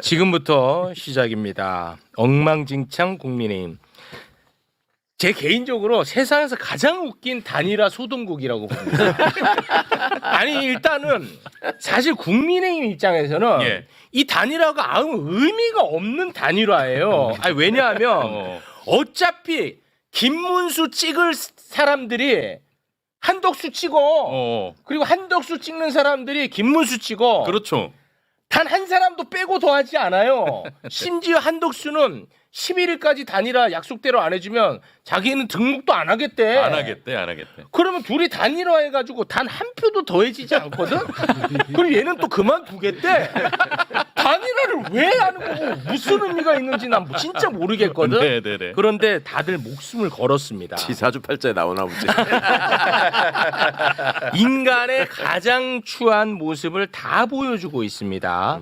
지금부터 시작입니다. 엉망진창 국민의힘. 제 개인적으로 세상에서 가장 웃긴 단일화 소동국이라고 봅니다. 아니 일단은 사실 국민의힘 입장에서는 예. 이 단일화가 아무 의미가 없는 단일화예요. 아니, 왜냐하면 어차피 김문수 찍을 사람들이 한덕수 찍어. 그리고 한덕수 찍는 사람들이 김문수 찍어. 그렇죠. 단 한 사람도 빼고 더하지 않아요. 심지어 한덕수는 11일까지 단일화 약속대로 안 해주면 자기는 등록도 안 하겠대. 안 하겠대. 그러면 둘이 단일화 해가지고 단 한 표도 더해지지 않거든? 그리고 얘는 또 그만두겠대. 단일화를 왜 하는 거고 무슨 의미가 있는지 난 진짜 모르겠거든? 네네네. 그런데 다들 목숨을 걸었습니다. 지사주팔자에 나오나 보지. 인간의 가장 추한 모습을 다 보여주고 있습니다.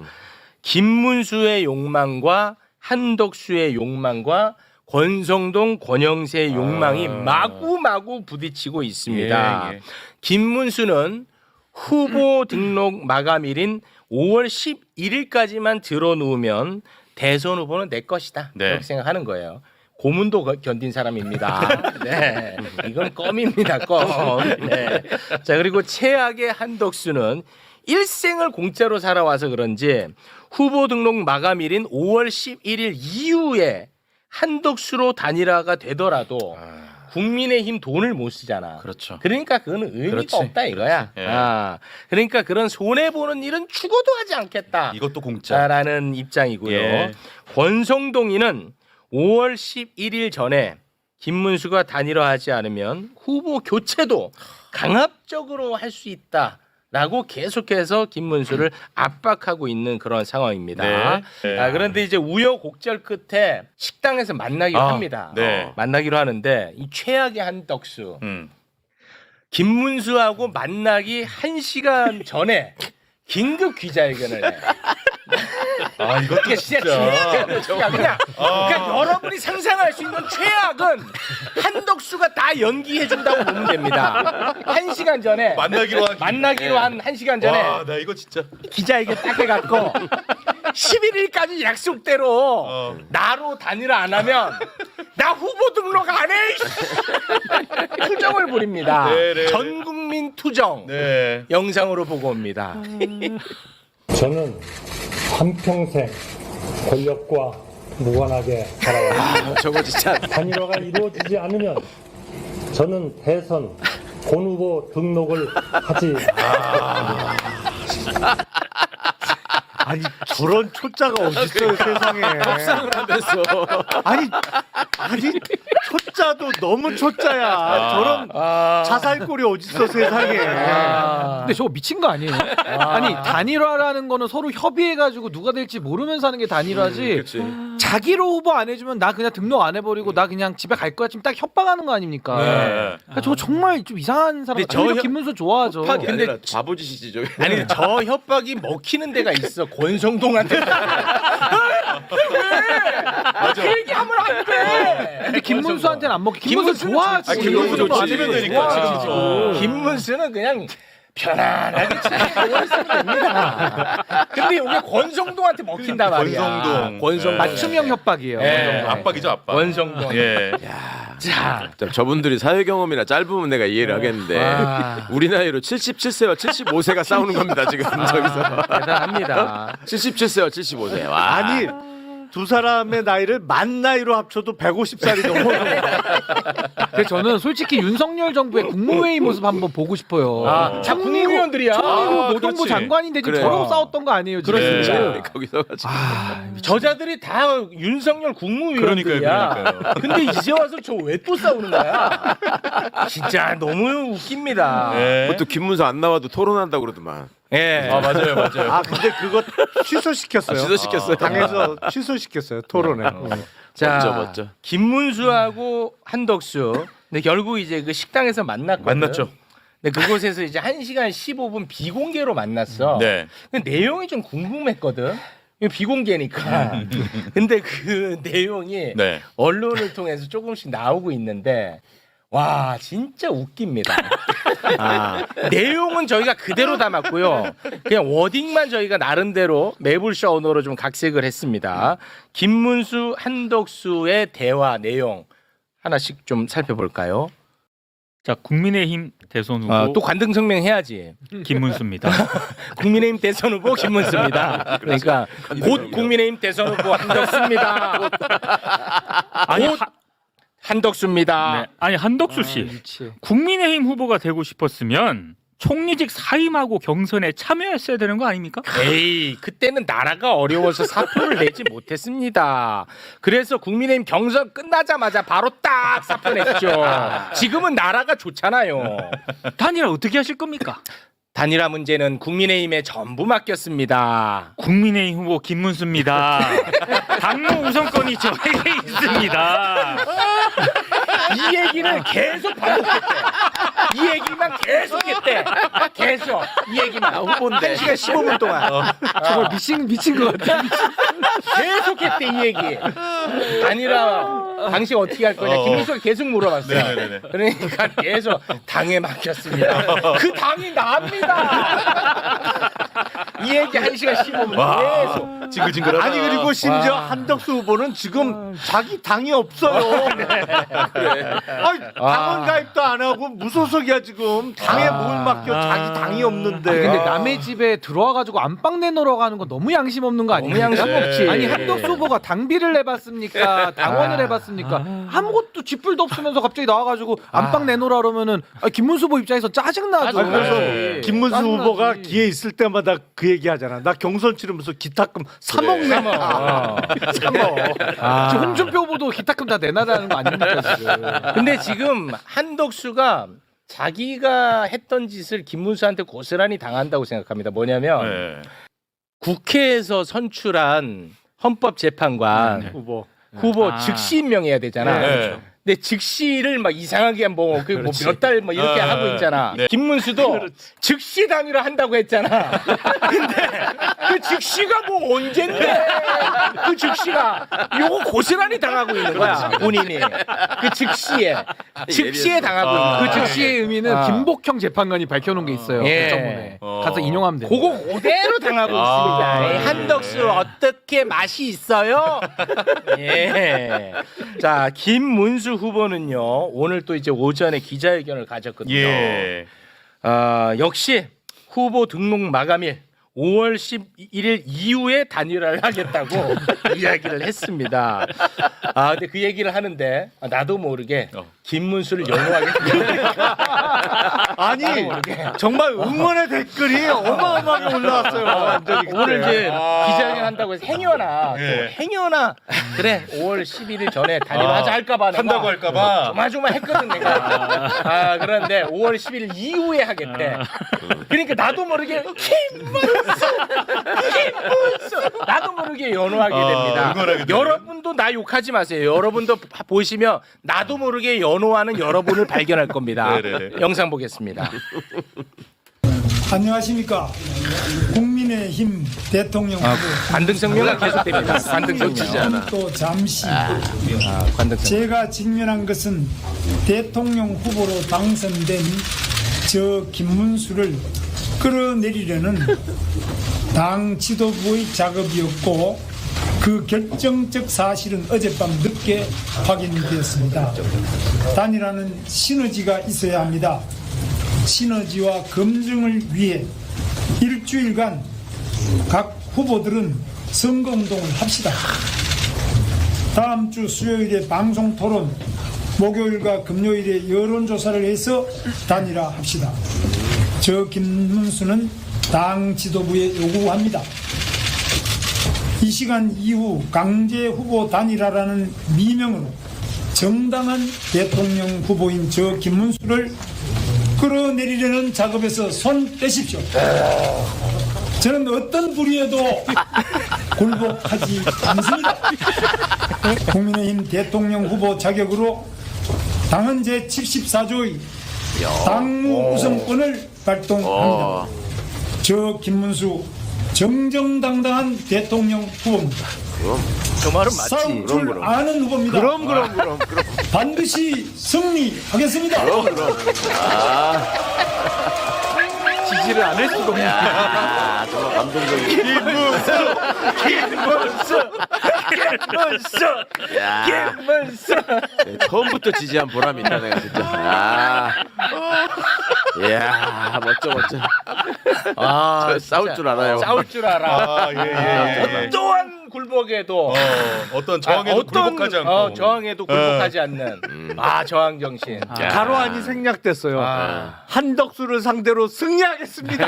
김문수의 욕망과 한덕수의 욕망과 권성동, 권영세의 욕망이 마구마구 부딪히고 있습니다. 예. 김문수는 후보 등록 마감일인 5월 11일까지만 들어놓으면 대선 후보는 내 것이다. 네. 그렇게 생각하는 거예요. 고문도 견딘 사람입니다. 네, 이건 껌입니다. 껌. 네. 자, 그리고 최악의 한덕수는 일생을 공짜로 살아와서 그런지 후보 등록 마감일인 5월 11일 이후에 한덕수로 단일화가 되더라도 국민의힘 돈을 못 쓰잖아. 그렇죠. 그러니까 그거는 의미가 그렇지. 없다 이거야. 예. 그러니까 그런 손해 보는 일은 죽어도 하지 않겠다. 이것도 공짜. 라는 입장이고요. 예. 권성동이는 5월 11일 전에 김문수가 단일화하지 않으면 후보 교체도 강압적으로 할 수 있다라고 계속해서 김문수를 압박하고 있는 그런 상황입니다. 네. 네. 그런데 이제 우여곡절 끝에 식당에서 만나기로 합니다. 네. 만나기로 하는데 이 최악의 한덕수 음. 김문수하고 만나기 1시간 전에 긴급 기자회견을 해. 이게 진짜 그냥 그러니까 여러분이 상상할 수 있는 최악은 한덕수가 다 연기해 준다고 보면 됩니다. 1시간 전에 만나기로 한 1시간 전에 와, 나 이거 진짜. 기자회견 딱 해갖고 11일까지 약속대로 나로 단일화 안 하면 나 후보 등록 안 해. 투정을 부립니다. 네. 전 국민 투정 네. 영상으로 보고 옵니다. 저는 한평생 권력과 무관하게 살아왔습니다. 저거 진짜. 단일화가 이루어지지 않으면 저는 대선 본 후보 등록을 하지 아니 저런 초짜가 어딨어요 세상에. 협상을 하면서. 아니 초짜도 너무 초짜야. 저런 자살골이 어딨어 세상에. 근데 저거 미친 거 아니에요? 아니 단일화라는 거는 서로 협의해가지고 누가 될지 모르면서 하는 게 단일화지. 그렇지. 자기로 후보 안 해주면 나 그냥 등록 안 해버리고 나 그냥 집에 갈 거야 지금 딱 협박하는 거 아닙니까? 네. 그러니까 저거 정말 좀 이상한 사람. 근데 저희가 저 김문수 좋아하죠. 근데 근데 아니라 바보짓이지 저게. 아니 저 협박이 먹히는 데가 있어. 권성동한테. 왜? 그 얘기하면 안 돼. 근데 김문수한테는 안 먹혀. 김문수 좋아하지. 김문수 좋지. 안 해면 되니까, 좋아하지. 지금. 김문수는 그냥 편안하게 잘 있으면 됩니다. 근데 여기 권성동한테 먹힌단 말이야. 권성동. 권성동. 맞춤형 협박이에요. 예. 압박이죠, 압박. 권성동. 예. 자, 저분들이 사회 경험이나 짧으면 내가 이해를 하겠는데 와. 우리 나이로 77세와 75세가 싸우는 겁니다 지금 저기서. 대단합니다. 77세와 75세. 와. 아니 두 사람의 나이를 만 나이로 합쳐도 150살이 넘어요. 그래서 저는 솔직히 윤석열 정부의 국무회의 모습 한번 보고 싶어요. 다 국무위원들이야. 총리고 노동부 그렇지. 장관인데 지금 그래. 저러고 싸웠던 거 아니에요? 지금? 그렇습니다. 거기서 가지고. 저자들이 다 윤석열 국무위원들이야. 그러니까요. 근데 이제 와서 저 왜 또 싸우는 거야? 진짜 너무 웃깁니다. 네. 그것도 김문수 안 나와도 토론한다고 그러더만. 예. 맞아요. 아 근데 그거 취소시켰어요. 취소시켰어요. 당에서 취소시켰어요 토론에. 자, 멋져. 김문수하고 한덕수. 근데 결국 이제 그 식당에서 만났죠. 근데 그곳에서 이제 1시간 15분 비공개로 만났어. 네. 근데 내용이 좀 궁금했거든. 이거 비공개니까. 근데 그 내용이 네. 언론을 통해서 조금씩 나오고 있는데 와 진짜 웃깁니다. 내용은 저희가 그대로 담았고요. 그냥 워딩만 저희가 나름대로 매불쇼 언어로 좀 각색을 했습니다. 김문수, 한덕수의 대화 내용 하나씩 좀 살펴볼까요? 자, 국민의힘 대선 후보 또 관등 성명 해야지. 김문수입니다. 국민의힘 대선 후보 김문수입니다. 그러니까 곧 국민의힘 대선 후보 한덕수입니다. 아니, 곧 한덕수입니다. 네. 아니 한덕수 씨 미치. 국민의힘 후보가 되고 싶었으면 총리직 사임하고 경선에 참여했어야 되는 거 아닙니까? 에이 그때는 나라가 어려워서 사표를 내지 못했습니다. 그래서 국민의힘 경선 끝나자마자 바로 딱 사표 냈죠. 지금은 나라가 좋잖아요. 단일화 어떻게 하실 겁니까? 단일화 문제는 국민의힘에 전부 맡겼습니다. 국민의힘 후보 김문수입니다. 당무 우선권이 저에게 있습니다. 이 얘기를 계속 반복했대. 이 얘기만 계속했대. 계속 이 얘기만. 후보인데 1시간 15분 동안. 정말 미친 것 같아. 계속했대 이 얘기. 단일화 방식 어떻게 할 거냐 김문수가 계속 물어봤어요. 그러니까 계속 당에 맡겼습니다. 그 당이 나입니다. 이 얘기 1시간 15분 계속. 징글징글하다. 아니 그리고 심지어 와. 한덕수 후보는 지금 자기 당이 없어요. 아니, 당원 가입도 안 하고 무소속이야 지금. 당에 뭘 맡겨 자기 당이 없는데. 근데 남의 집에 들어와가지고 안방 내놓으러 가는 건 너무 양심 없는 거 아닙니까? 너무 양심 없지. 아니 한덕수 후보가 당비를 내봤습니까? 당원을 해봤습니까? 아무것도 쥐뿔도 없으면서 갑자기 나와가지고 안방 내놓으라 그러면은 김문수 후보 입장에서 짜증나죠. 짜증나지. 그래서 김문수 짜증나지. 후보가 기회 있을 때마다 그 얘기 하잖아. 나 경선 치르면서 기타금 3억 내. 3억. 지금 홍준표 후보도 기타금 다 내놔라는 거 아닙니까 지금? 근데 지금 한덕수가 자기가 했던 짓을 김문수한테 고스란히 당한다고 생각합니다. 뭐냐면 국회에서 선출한 헌법재판관 후보. 후보 아. 즉시 임명해야 되잖아. 네. 근데 즉시를 막 이상하게 몇 달 뭐 이렇게 하고 있잖아. 김문수도 즉시 단위로 한다고 했잖아. 근데 그 즉시가 뭐 언젠데? 그 즉시가 요거 고스란히 당하고 있는 거야. 본인이 그 즉시에 당하고 있는 거야. 그 즉시의 의미는 아. 김복형 재판관이 밝혀놓은 게 있어요. 예. 국정원에 가서 인용하면 돼요. 그거 그대로 당하고 있습니다. 에이, 한덕수 어떻게 맛이 있어요? 예. 자, 김문수 후보는요 오늘 또 이제 오전에 기자회견을 가졌거든요. 예. 역시 후보 등록 마감일 5월 11일 이후에 단일화를 하겠다고 이야기를 했습니다. 근데 그 얘기를 하는데 나도 모르게 김문수를 연호하겠다. 아니 정말 응원의 댓글이 어마어마하게 올라왔어요. 완전히 그때. 오늘 이제 기자회견 한다고 해서 행여나 또 행여나 그래 5월 11일 전에 단일화하자 할까봐 한다고 할까봐. 조마조마했거든 내가. 그런데 5월 11일 이후에 하겠대. 그러니까 나도 모르게 김문수 나도 모르게 연호하게 됩니다. 응원하게 돼요. 여러분도 나 욕하지 마세요. 여러분도 보시면 나도 모르게 연호하는 여러분을 발견할 겁니다. 네네네. 영상 보겠습니다. 안녕하십니까. 국민의힘 대통령 후보 관등성명은 계속됩니다. 관등성명. 저는 또 잠시 관등성명. 제가 직면한 것은 대통령 후보로 당선된 저 김문수를 끌어내리려는 당 지도부의 작업이었고 그 결정적 사실은 어젯밤 늦게 확인되었습니다. 단일화는 시너지가 있어야 합니다. 시너지와 검증을 위해 일주일간 각 후보들은 선거운동을 합시다. 다음 주 수요일에 방송 토론, 목요일과 금요일에 여론조사를 해서 단일화합시다. 저 김문수는 당 지도부에 요구합니다. 이 시간 이후 강제 후보 단일화라는 미명으로 정당한 대통령 후보인 저 김문수를 끌어내리려는 작업에서 손 떼십시오. 저는 어떤 불의에도 굴복하지 않습니다. 국민의힘 대통령 후보 자격으로 당헌 제74조의 당무 우선권을 발동합니다. 저 김문수 정정당당한 대통령 후보입니다. 저 말은 맞지. 싸울 줄 아는 후보입니다. 그럼. 반드시 승리하겠습니다. 지지를 안 할 수가 없네. 야, 정말 감동적인. 김문수. 네, 처음부터 지지한 보람이 있다 내가 진짜. 이야, 멋져. 저 싸울 줄 알아요. 싸울 줄 알아. 예. 어떠한 굴복에도 어떤 저항에도 굴복하지 않고. 저항에도 굴복하지 않는 저항 정신. 가로안이 생략됐어요. 한덕수를 상대로 승리하겠습니다.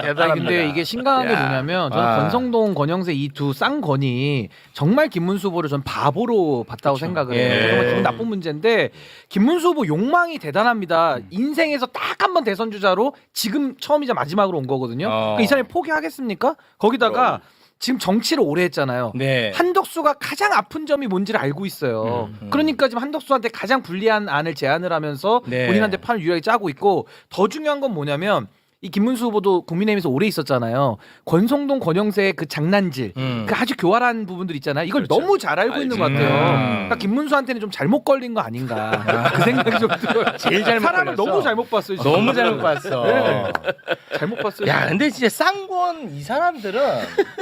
대단합니다. 아니, 근데 이게 심각한 게 뭐냐면 저는 권성동, 권영세 이 두 쌍권이 정말 김문수 후보를 전 바보로 봤다고 생각을 해요. 예. 정말 기분 나쁜 문제인데 김문수 후보 욕망이 대단합니다. 인생에서 딱 한 번 대선 주자로 지금 처음이자 마지막으로 온 거거든요. 그러니까 이 사람이 포기하겠습니까? 거기다가 지금 정치를 오래 했잖아요. 네. 한덕수가 가장 아픈 점이 뭔지를 알고 있어요. 그러니까 지금 한덕수한테 가장 불리한 안을 제안을 하면서 네. 본인한테 판을 유리하게 짜고 있고 더 중요한 건 뭐냐면 이 김문수 후보도 국민의힘에서 오래 있었잖아요. 권성동, 권영세의 그 장난질, 그 아주 교활한 부분들 있잖아요. 이걸 너무 잘 알고 있는 것 같아요. 그러니까 김문수한테는 좀 잘못 걸린 거 아닌가 그 생각이 좀 들어요. 제일 잘못 사람을 걸렸어. 너무 잘못 봤어요. 진짜. 너무 잘못 봤어. 네. 잘못 봤어요. 야, 근데 진짜 쌍권 이 사람들은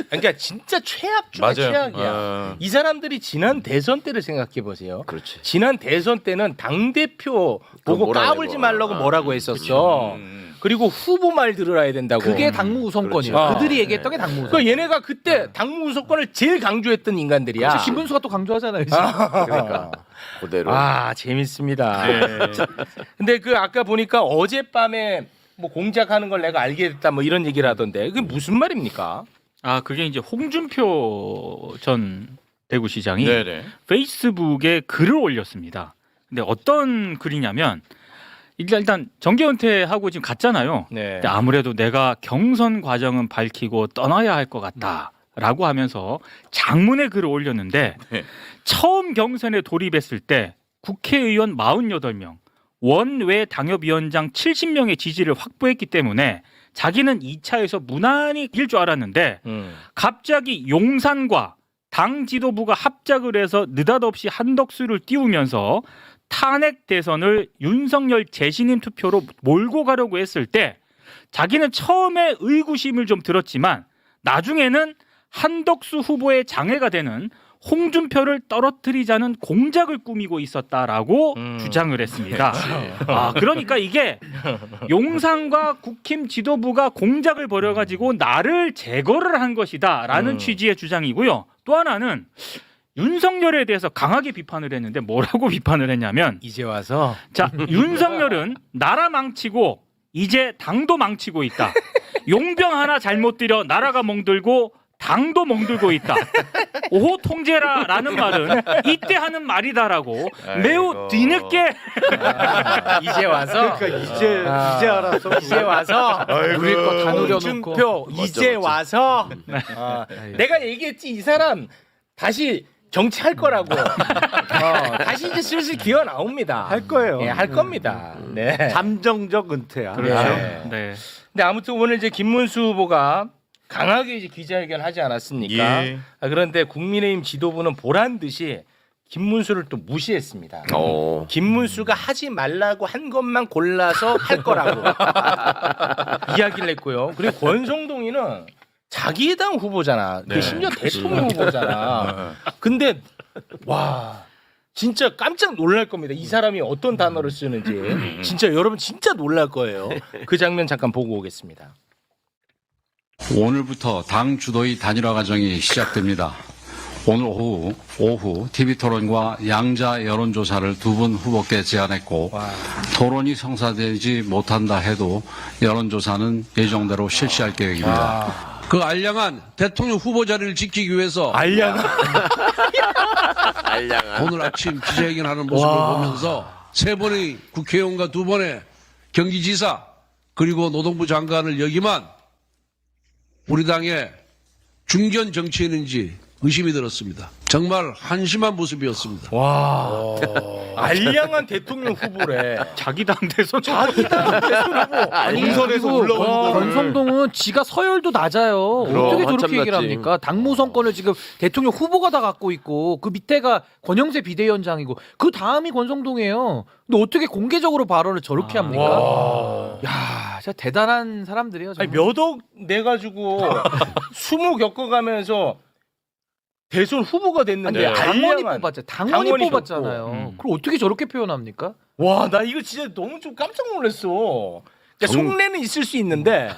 그러니까 진짜 최악 중에 최악이야. 이 사람들이 지난 대선 때를 생각해 보세요. 그렇지. 지난 대선 때는 당 대표 보고 뭐라 까불지 해요. 말라고 뭐라고 했었어. 그리고 후보 말 들어야 된다고. 그게 당무 우선권이에요. 그렇죠. 그들이 얘기했던 게 당무 우선. 그 얘네가 그때 당무 우선권을 제일 강조했던 인간들이야. 그래서 김문수가 또 강조하잖아요. 지금. 그러니까 그대로. 재밌습니다. 근데 그 아까 보니까 어젯밤에 뭐 공작하는 걸 내가 알게 됐다 뭐 이런 얘기를 하던데 그게 무슨 말입니까? 그게 이제 홍준표 전 대구시장이 네네. 페이스북에 글을 올렸습니다. 근데 어떤 글이냐면 일단 정계 은퇴하고 지금 갔잖아요. 네. 근데 아무래도 내가 경선 과정은 밝히고 떠나야 할 것 같다라고 하면서 장문의 글을 올렸는데 네. 처음 경선에 돌입했을 때 국회의원 48명, 원외 당협위원장 70명의 지지를 확보했기 때문에 자기는 2차에서 무난히 이길 줄 알았는데 갑자기 용산과 당 지도부가 합작을 해서 느닷없이 한덕수를 띄우면서 탄핵 대선을 윤석열 재신임 투표로 몰고 가려고 했을 때 자기는 처음에 의구심을 좀 들었지만 나중에는 한덕수 후보의 장애가 되는 홍준표를 떨어뜨리자는 공작을 꾸미고 있었다라고 주장을 했습니다. 그러니까 이게 용산과 국힘 지도부가 공작을 벌여가지고 나를 제거를 한 것이다라는 취지의 주장이고요. 또 하나는 윤석열에 대해서 강하게 비판을 했는데 뭐라고 비판을 했냐면 이제 와서 자, 윤석열은 나라 망치고 이제 당도 망치고 있다. 용병 하나 잘못 들여 나라가 멍들고 당도 멍들고 있다. 오 통제라라는 말은 이때 하는 말이다라고 매우 뒤늦게 이제 와서 그러니까 이제 알아서 이제 와서 우리 거 다 노려놓고. 홍준표 이제 와서 내가 얘기했지 이 사람 다시 정치할 거라고. 다시 이제 슬슬 기어 나옵니다. 할 거예요. 예, 할 겁니다. 네. 잠정적 은퇴야. 네. 네. 근데 아무튼 오늘 이제 김문수 후보가 강하게 이제 기자회견을 하지 않았습니까? 예. 그런데 국민의힘 지도부는 보란 듯이 김문수를 또 무시했습니다. 김문수가 하지 말라고 한 것만 골라서 할 거라고 이야기를 했고요. 그리고 권성동이는 자기 당 후보잖아. 그 심지어 대통령 후보잖아. 근데 와 진짜 깜짝 놀랄 겁니다. 이 사람이 어떤 단어를 쓰는지 진짜 여러분 진짜 놀랄 거예요. 그 장면 잠깐 보고 오겠습니다. 오늘부터 당 주도의 단일화 과정이 시작됩니다. 오늘 오후 TV토론과 양자 여론조사를 두 분 후보께 제안했고 토론이 성사되지 못한다 해도 여론조사는 예정대로 실시할 계획입니다. 그 알량한 대통령 후보 자리를 지키기 위해서 알량한. 오늘 아침 기자회견하는 모습을 보면서 세 번의 국회의원과 두 번의 경기지사 그리고 노동부 장관을 역임한 우리 당의 중견 정치인인지 의심이 들었습니다. 정말 한심한 모습이었습니다. 와, 알량한 대통령 후보래. 자기 당 대선 아니 공선에서 그리고 올라오는 거를. 권성동은 지가 서열도 낮아요. 그럼, 어떻게 한참 저렇게 얘기를 낮지. 합니까? 당무선권을 지금 대통령 후보가 다 갖고 있고 그 밑에가 권영세 비대위원장이고 그 다음이 권성동이에요. 근데 어떻게 공개적으로 발언을 저렇게 합니까? 야, 진짜 대단한 사람들이에요. 아니 정말. 몇 억 내 가지고 수모 겪어가면서 대선 후보가 됐는데 아니, 당원이 알량한- 뽑았잖아요. 당원이 당원이 뽑았잖아요. 뽑고. 그걸 어떻게 저렇게 표현합니까? 와, 나 이거 진짜 너무 좀 깜짝 놀랐어. 그러니까 속내는 있을 수 있는데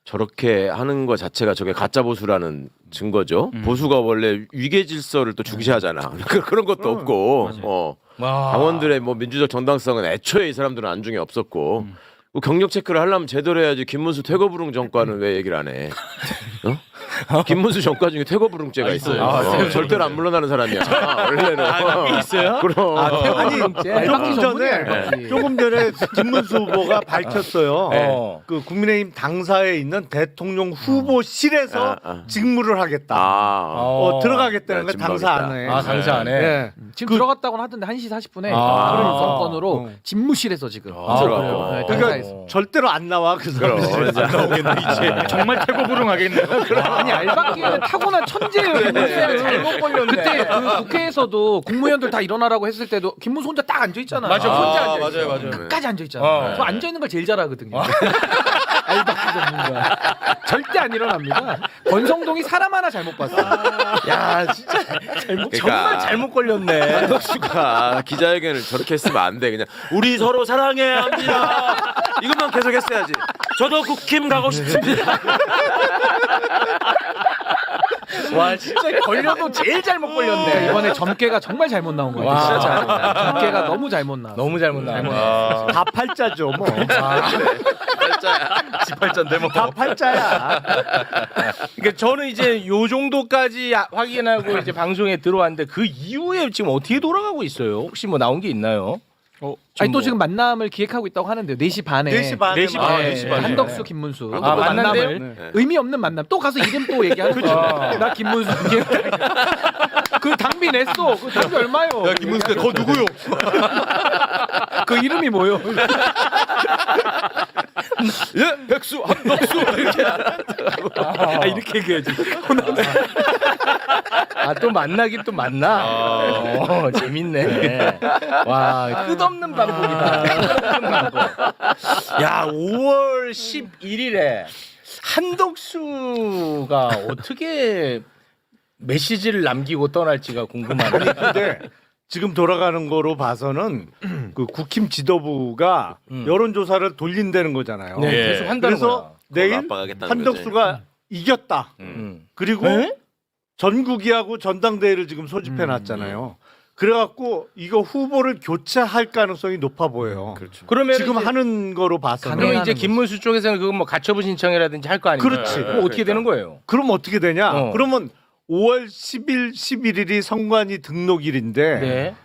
저렇게 하는 거 자체가 저게 가짜 보수라는 증거죠. 보수가 원래 위계 질서를 또 중시하잖아. 그런 것도 없고, 와. 당원들의 뭐 민주적 정당성은 애초에 이 사람들은 안중에 없었고, 뭐 경력 체크를 하려면 제대로 해야지. 김문수 퇴거불능 전과는 왜 얘기를 안 해? 김문수 전과 중에 퇴거불능죄가 있어요. 절대로 안 물러나는 사람이야. 원래는. 그게 있어요? 그럼. 알박기 조금 전에 전문이에요. 조금 전에 김문수 후보가 밝혔어요. 네. 그 국민의힘 당사에 있는 대통령 후보실에서 직무를 하겠다. 들어가겠다는 네, 거 당사 직무하겠다. 안에. 아, 당사 안에. 네. 지금 들어갔다고는 하던데 1시 40분에 아. 그런 정권으로 집무실에서 지금 들어갔구나. 네, 그러니까 당사에서. 절대로 안 나와 그 사람. 정말 태고부릉하겠네요. 아니 알바끼는 타고난 천재예요. 김문수는. 잘못 걸렸네. 그때 그 국회에서도 국무위원들 다 일어나라고 했을 때도 김문수 혼자 딱 앉아 있잖아요. 맞아, 혼자 앉아 있어요. 맞아요. 끝까지 앉아 있잖아요. 저 앉아 있는 걸 제일 잘하거든요. 알바끼 전문가. 절대 안 일어납니다. 권성동이 사람 하나 잘못 봤어. 야, 진짜 정말 그러니까. 잘못 걸렸네. 한덕수가 기자회견을 저렇게 했으면 안 돼. 그냥 우리 서로 사랑해야 합니다. 이것만 계속 했어야지. 저도 국힘 가고 싶습니다. 와, 진짜 걸려도 제일 잘못 걸렸네. 이번에 점괘가 정말 잘못 나온 거예요. 와. 진짜 잘못 나온 거예요. 점괘가 너무 잘못 나왔어. 너무 잘못 나왔네. 다 팔자죠 뭐. 지팔자인데 뭐. 다 팔자야. 그러니까 저는 이제 요 정도까지 확인하고 이제 방송에 들어왔는데 그 이후에 지금 어떻게 돌아가고 있어요? 혹시 뭐 나온 게 있나요? 아니 또 지금 만남을 기획하고 있다고 하는데요. 4시 반에. 4시 반에. 4시 반에. 네, 한덕수, 김문수. 아, 또 만난대요? 만남을 의미 없는 만남. 또 가서 이름 또 얘기하는 거죠. 나 김문수. 그 당비 냈어. 그 당비 얼마요? 야 김문수 거 누구요? 그 이름이 뭐요? 예, 백수, 한덕수 이렇게. 이렇게 얘기해야지. 아, 또 만나긴 또 만나. 재밌네. 와, 끝없는 반복이다. 끝없는 반복. 야, 5월 11일에 한덕수가 어떻게 메시지를 남기고 떠날지가 궁금하네. 근데 지금 돌아가는 거로 봐서는 그 국힘 지도부가 여론조사를 돌린다는 거잖아요. 네, 계속 한다는 그래서 거야. 내일 압박하겠다는 한덕수가 이겼다. 그리고 네? 전국이하고 전당대회를 지금 소집해 놨잖아요. 그래갖고 이거 후보를 교체할 가능성이 높아 보여요. 그러면 지금 이제, 하는 거로 봐서는. 그러면 이제 가능하는 김문수 쪽에서는 그건 뭐 가처분 신청이라든지 할 거 아니에요? 그렇지. 그럼 어떻게 되는 거예요? 그럼 어떻게 되냐? 어. 그러면 5월 10일, 11일이 선관위 등록일인데 네.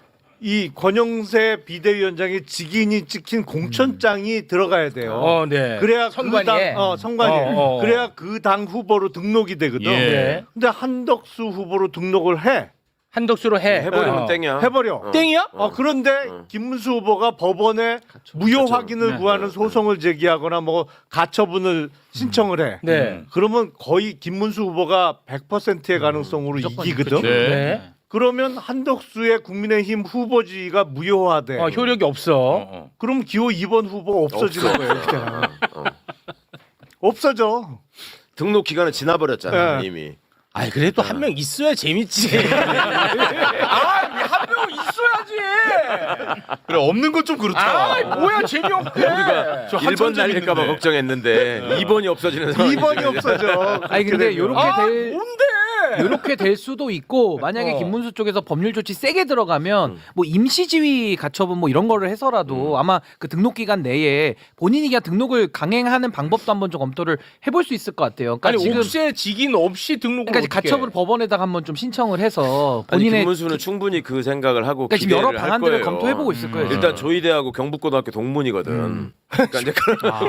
이 권영세 비대위원장의 직인이 찍힌 공천장이 들어가야 돼요. 네. 그래야 선관위에? 그 당, 선관위. 그래야 그 당 후보로 등록이 되거든. 예. 근데 한덕수 후보로 등록을 해. 한덕수로 해버리면 땡이야. 해버려. 땡이야? 그런데 김문수 후보가 법원에 무효 확인을 구하는 소송을 제기하거나 뭐 가처분을 신청을 해. 네. 그러면 거의 김문수 후보가 100%의 가능성으로 이기거든. 네. 그러면 한덕수의 국민의힘 후보지가 무효화돼. 효력이 없어. 그럼 기호 2번 후보 없어지는 거예요. 이렇게 되면. 없어져. 등록 기간은 지나버렸잖아 네. 이미. 아니 그래도 한 명 있어야 재밌지. 한 명 있어야지. 그래 없는 건 좀 그렇다. 아, 뭐야 재미없게. 우리가 1번 날릴까봐 걱정했는데 2번이 없어지는 상황이 2번이 없어져. 아니 근데 요렇게 될 뭔데? 이렇게 될 수도 있고 만약에 김문수 쪽에서 법률 조치 세게 들어가면 뭐 임시지위 가처분 뭐 이런 거를 해서라도 아마 그 등록 기간 내에 본인이 그냥 등록을 강행하는 방법도 한번 좀 검토를 해볼 수 있을 것 같아요. 그러니까 아니 지금 옥새 직인 없이 등록을 그러니까 어떻게 가처분 법원에다가 한번 좀 신청을 해서 아니 본인의 김문수는 충분히 그 생각을 하고 그러니까 지금 여러 기대를 할 방안들을 거예요. 검토해보고 있을 거예요. 일단 조의대하고 경북고등학교 동문이거든. 그러니까 이제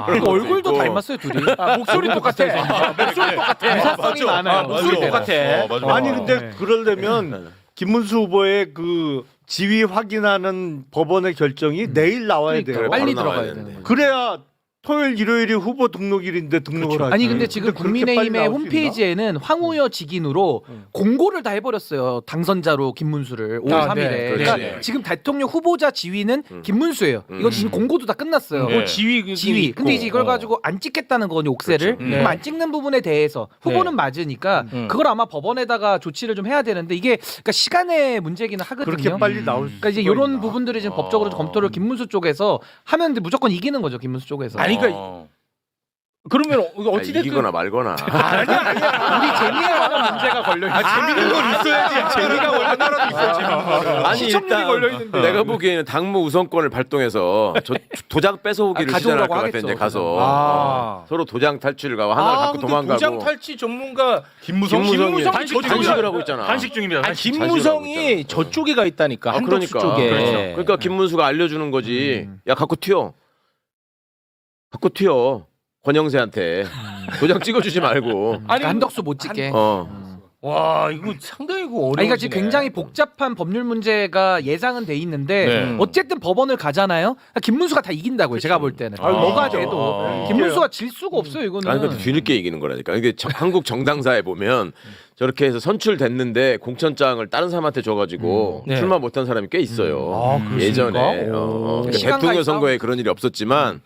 그리고 얼굴도 닮았어요 둘이. 목소리 똑같아. 목소리 똑같아. 유사성이 많아요. 목소리 똑같아. 맞아. 아니 근데 네. 그러려면 김문수 후보의 그 지위 확인하는 법원의 결정이 내일 나와야 돼요. 빨리 바로 나와야 들어가야 되는데. 돼. 그래야 토요일 일요일이 후보 등록일인데 등록을 하지. 아니 근데 지금 그렇게 빨리 국민의힘의 나올 수 있나? 홈페이지에는 황우여 직인으로 공고를 다 해버렸어요. 당선자로 김문수를 5월 아, 3일에. 네, 그러니까 그렇지. 지금 대통령 후보자 지위는 김문수예요. 이거 지금 공고도 다 끝났어요. 뭐 지위 지위. 있고. 근데 이제 이걸 가지고 안 찍겠다는 거니 옥세를. 그렇죠. 그럼 안 찍는 부분에 대해서 후보는 맞으니까 그걸 아마 법원에다가 조치를 좀 해야 되는데 이게 그러니까 시간의 문제기는 하거든요. 그렇게 빨리 나올 수 그러니까 이제 있나? 이런 부분들이 지금 법적으로 검토를 김문수 쪽에서 하면 무조건 이기는 거죠. 김문수 쪽에서. 아니 그러니까 그러면 어찌됐든 이기거나 말거나. 우리 재미에 관한 문제가 걸려 있어. 재밌는 건 있어야지. 재미가 얼마나라도 있어야 재밌는 아니 시청률이 일단 걸려 있는데. 내가 보기에는 당무 우선권을 발동해서 도장 뺏어오기를 시전할 가져오라고 것 같아 하겠죠. 이제 가서 서로 도장 탈취를 가고 하나를 갖고 근데 도망가고. 도장 탈취 전문가 김무성이 김무성이 단식을 하고 있잖아. 단식 중입니다. 아니 단식. 김무성이 저쪽에 가 있다니까. 한덕수 그러니까. 쪽에. 그러니까 김문수가 알려주는 거지. 야 갖고 튀어. 갖고 튀어. 권영세한테 도장 찍어주지 말고. 아니 한덕수 못 찍게. 와 이거 상당히 어려워. 아니, 그러니까 지금 굉장히 복잡한 법률 문제가 예상은 돼 있는데 네. 어쨌든 법원을 가잖아요. 그러니까 김문수가 다 이긴다고요. 제가 볼 때는. 뭐가 돼도 김문수가 질 수가 없어요. 이거는. 아니 근데 뒤늦게 이기는 거라니까. 이게 한국 정당사에 보면 저렇게 해서 선출됐는데 공천장을 다른 사람한테 줘가지고 네. 출마 못한 사람이 꽤 있어요. 그렇습니까? 예전에 그러니까 시간과 대통령 싸움. 선거에 그런 일이 없었지만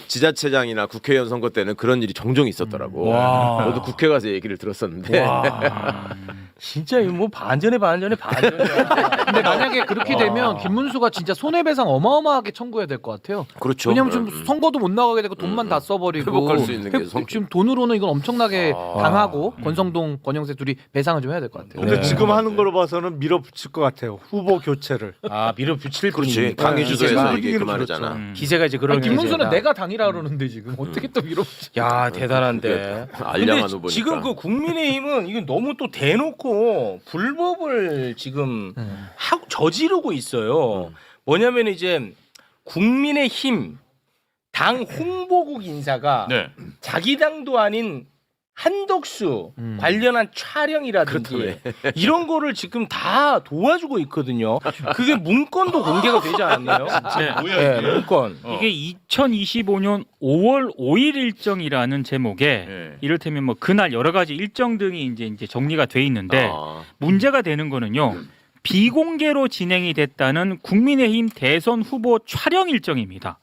지자체장이나 국회의원 선거 때는 그런 일이 종종 있었더라고. 와. 저도 국회 가서 얘기를 들었었는데. 진짜 이거 뭐 반전에 반전에 반전이야. 근데 만약에 그렇게 되면 김문수가 진짜 손해배상 어마어마하게 청구해야 될 것 같아요. 그렇죠. 왜냐면 지금 선거도 못 나가게 되고 돈만 다 써버리고 회복할 수 있는 게 지금 돈으로는 이건 엄청나게 당하고 권성동, 권영세 둘이 배상을 좀 해야 될 것 같아요. 근데 지금 하는 거로 봐서는 밀어붙일 것 같아요. 후보 교체를. 밀어붙일 그렇지. 분이니까. 당의 주도에서 기세가 이게 그 그렇죠. 말이잖아. 기세가 이제 그런. 아니, 김문수는 기세다. 내가 당이라 그러는데 지금 어떻게 또 밀어붙여? 야 대단한데. 알량한 근데 후보니까. 지금 그 국민의힘은 이건 너무 또 대놓고 불법을 지금 저지르고 있어요. 뭐냐면 이제 국민의힘 당 홍보국 인사가 네. 자기 당도 아닌 한덕수 관련한 촬영이라든지 이런 거를 지금 다 도와주고 있거든요. 그게 문건도 공개가 되지 않았나요? 네, 문건. 이게 2025년 5월 5일 일정이라는 제목에 네. 이를테면 뭐 그날 여러 가지 일정 등이 이제 정리가 돼 있는데 아. 문제가 되는 거는요. 비공개로 진행이 됐다는 국민의힘 대선 후보 촬영 일정입니다.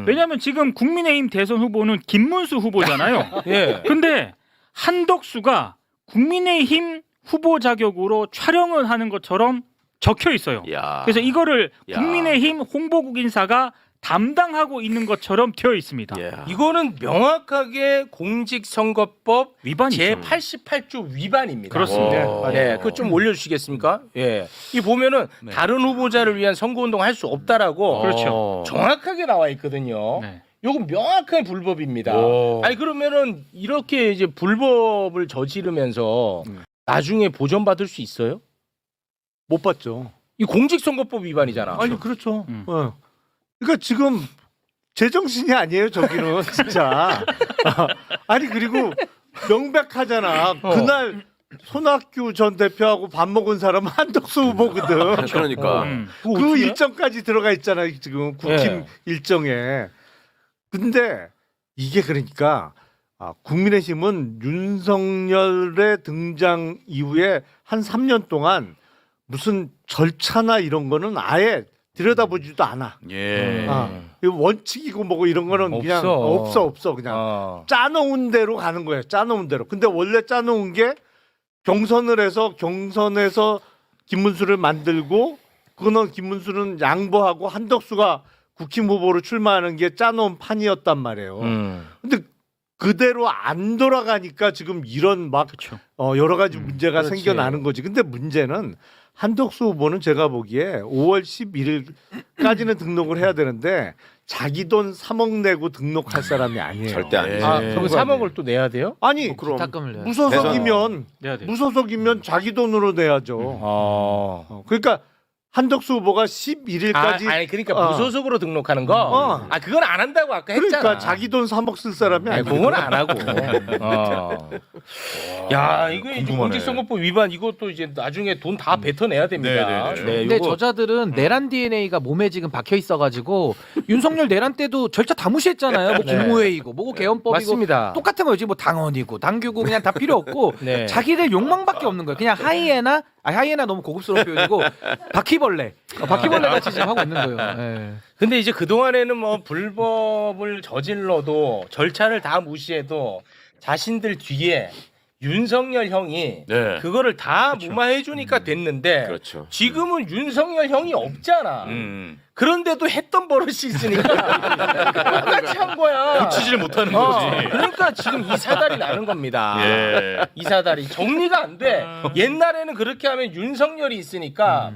왜냐하면 지금 국민의힘 대선 후보는 김문수 후보잖아요. 예. 근데 한덕수가 국민의힘 후보 자격으로 촬영을 하는 것처럼 적혀 있어요. 야. 그래서 이거를 야. 국민의힘 홍보국 인사가 담당하고 있는 것처럼 되어 있습니다. 야. 이거는 명확하게 공직선거법 위반이죠. 제 88조 위반입니다. 그렇습니다. 네, 그거 좀 올려주시겠습니까? 예, 이 보면은 다른 후보자를 위한 선거운동 할 수 없다라고 그렇죠. 정확하게 나와 있거든요. 네. 요건 명확한 불법입니다. 오. 아니 그러면은 이렇게 이제 불법을 저지르면서 나중에 보전받을 수 있어요? 못 봤죠. 이 공직선거법 위반이잖아. 아니 그렇죠. 그러니까 지금 제정신이 아니에요. 저기는 진짜. 아니 그리고 명백하잖아. 그날 손학규 전 대표하고 밥 먹은 사람은 한덕수 후보거든. 그러니까. 그 일정까지 들어가 있잖아요. 지금 국힘 네. 일정에. 근데 이게 그러니까 국민의힘은 윤석열의 등장 이후에 한 3년 동안 무슨 절차나 이런 거는 아예 들여다보지도 않아. 예. 이거 원칙이고 뭐고 이런 거는 그냥 없어 그냥 짜놓은 대로 가는 거예요. 짜놓은 대로. 근데 원래 짜놓은 게 경선에서 김문수를 만들고 그거는 김문수는 양보하고 한덕수가 국힘 후보로 출마하는 게 짜놓은 판이었단 말이에요. 근데 그대로 안 돌아가니까 지금 이런 막 여러 가지 문제가 그렇지. 생겨나는 거지. 근데 문제는 한덕수 후보는 제가 보기에 5월 11일까지는 등록을 해야 되는데 자기 돈 3억 내고 등록할 사람이 아니에요. 절대 아니지. 그럼 3억을 또 내야 돼요? 아니 그럼 기타금을 내야 무소속이면 내야 돼요. 무소속이면 자기 돈으로 내야죠. 그러니까 한덕수 후보가 11일까지 아니 그러니까 무소속으로 등록하는 거. 그건 안 한다고 아까 했잖아. 그러니까 자기 돈 3억 쓸 사람이 아니, 아니고. 그건 안 하고. 야, 이거 이제 궁금하네. 공직선거법 위반 이것도 이제 나중에 돈 다 뱉어내야 됩니다. 네네네. 네, 근데 요거 저자들은 내란 DNA가 몸에 지금 박혀 있어가지고 윤석열 내란 때도 절차 다 무시했잖아요. 뭐 네. 국무회의고, 뭐고 개헌법이고 맞습니다. 똑같은 거지. 뭐 당원이고, 당규고 그냥 다 필요 없고 네. 자기들 욕망밖에 없는 거예요. 그냥 하이에나 너무 고급스러운 표현이고 바퀴벌레, 바퀴벌레 같이 지금 하고 있는 거예요. 예. 근데 이제 그 동안에는 뭐 불법을 저질러도 절차를 다 무시해도 자신들 뒤에 윤석열 형이 네. 그거를 다 무마해 주니까 됐는데 그렇죠. 지금은 윤석열 형이 없잖아. 그런데도 했던 버릇이 있으니까 똑같이 한 거야. 치질 못하는 거지. 그러니까 지금 이 사달이 나는 겁니다. 예. 이 사달이 정리가 안 돼. 옛날에는 그렇게 하면 윤석열이 있으니까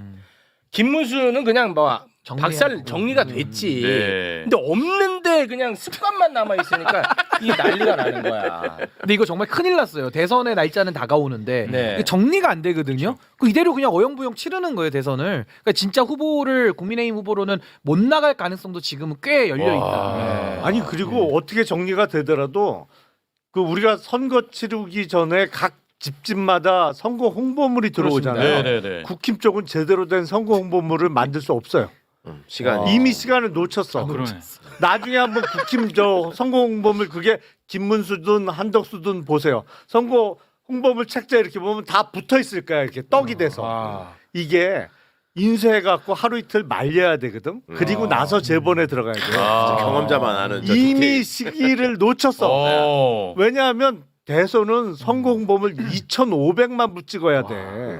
김문수는 그냥 뭐 박살 정리가 됐지. 네. 근데 없는데 그냥 습관만 남아 있으니까 이 난리가 나는 거야. 근데 이거 정말 큰일 났어요. 대선의 날짜는 다가오는데 네. 이게 정리가 안 되거든요. 그 이대로 그냥 어영부영 치르는 거예요, 대선을. 그러니까 진짜 후보를 국민의힘 후보로는 못 나갈 가능성도 지금은 꽤 열려 있다. 네. 아니 그리고 어떻게 정리가 되더라도 그 우리가 선거 치르기 전에 각 집집마다 선거 홍보물이 들어오잖아요. 네네네. 국힘 쪽은 제대로 된 선거 홍보물을 만들 수 없어요. 시간이 이미 시간을 놓쳤어. 그러네. 나중에 한번 국힘 저 선거 홍보물 그게 김문수든 한덕수든 보세요. 선거 홍보물 책자 이렇게 보면 다 붙어 있을 거야. 이렇게 떡이 돼서. 이게 인쇄해 갖고 하루 이틀 말려야 되거든. 그리고 나서 재본에 들어가야 돼. 경험자만 아는 저 이미 디테일. 시기를 놓쳤어. 왜냐하면 대선은 선거 홍보물 2,500만 부 찍어야 돼.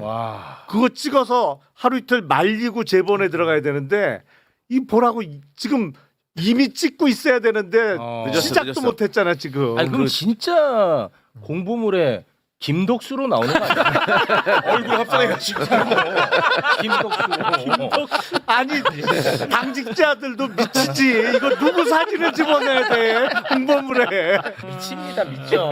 그거 찍어서 하루 이틀 말리고 재본에 들어가야 되는데 이 보라고 지금 이미 찍고 있어야 되는데 시작도 늦었어. 못했잖아 지금. 아니 그럼 진짜 공보물에 김덕수로 나오는 거 아니야? 얼굴 합성해가지고. 김덕수. 아니 당직자들도 미치지. 이거 누구 사진을 집어내야 돼 홍보물에. 미칩니다, 미쳐.